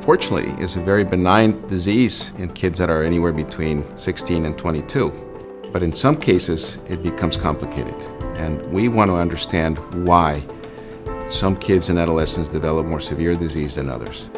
fortunately, is a very benign disease in kids that are anywhere between 16 and 22. But in some cases, it becomes complicated. And we want to understand why some kids and adolescents develop more severe disease than others.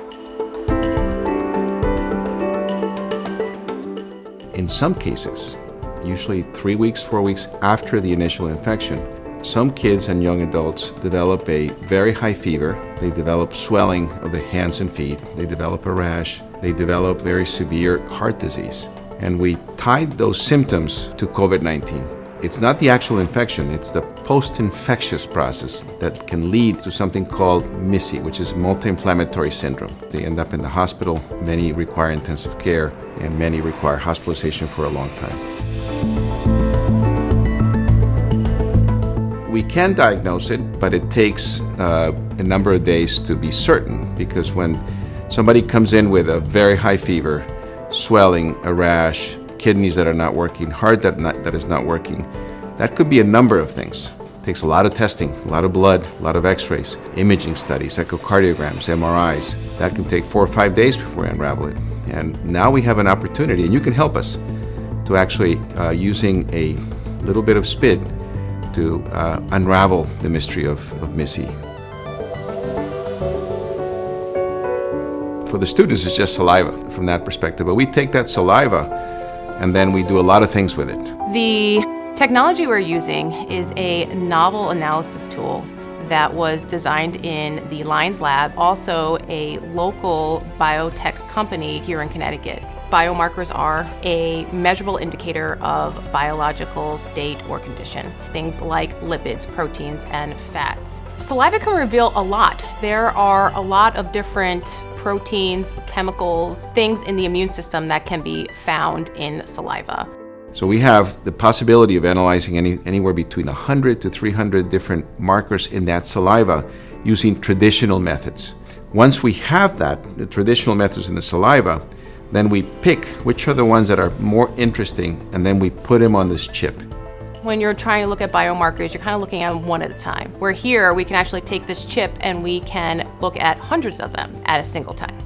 In some cases, usually 3 weeks, 4 weeks after the initial infection, some kids and young adults develop a very high fever. They develop swelling of the hands and feet. They develop a rash. They develop very severe heart disease. And we tied those symptoms to COVID-19. It's not the actual infection, it's the post-infectious process that can lead to something called MIS-C, which is multi-inflammatory syndrome. They end up in the hospital. Many require intensive care, and many require hospitalization for a long time. We can diagnose it, but it takes a number of days to be certain, because when somebody comes in with a very high fever, swelling, a rash, kidneys that are not working, heart that is not working, that could be a number of things. It takes a lot of testing, a lot of blood, a lot of x-rays, imaging studies, echocardiograms, MRIs. That can take 4 or 5 days before we unravel it. And now we have an opportunity, and you can help us, to actually using a little bit of SPID to unravel the mystery of MIS-C. For the students, it's just saliva from that perspective, but we take that saliva and then we do a lot of things with it. The technology we're using is a novel analysis tool that was designed in the Lyons lab, also a local biotech company here in Connecticut. Biomarkers are a measurable indicator of biological state or condition, things like lipids, proteins, and fats. Saliva can reveal a lot. There are a lot of different proteins, chemicals, things in the immune system that can be found in saliva. So we have the possibility of analyzing anywhere between 100 to 300 different markers in that saliva using traditional methods. Once we have that, the traditional methods in the saliva, then we pick which are the ones that are more interesting, and then we put them on this chip. When you're trying to look at biomarkers, you're kind of looking at them one at a time. Where here, we can actually take this chip and we can look at hundreds of them at a single time.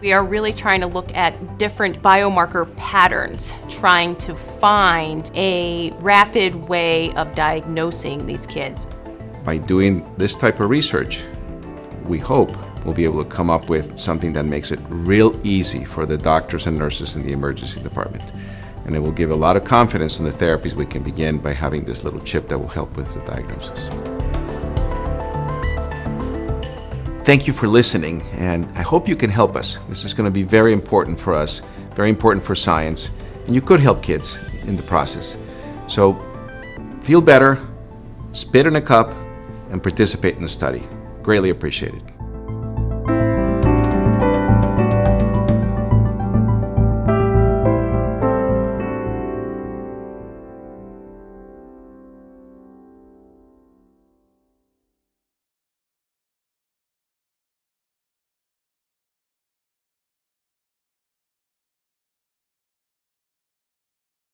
We are really trying to look at different biomarker patterns, trying to find a rapid way of diagnosing these kids. By doing this type of research, we hope we'll be able to come up with something that makes it real easy for the doctors and nurses in the emergency department. And it will give a lot of confidence in the therapies we can begin by having this little chip that will help with the diagnosis. Thank you for listening, and I hope you can help us. This is going to be very important for us, very important for science, and you could help kids in the process. So feel better, spit in a cup, and participate in the study. Greatly appreciated.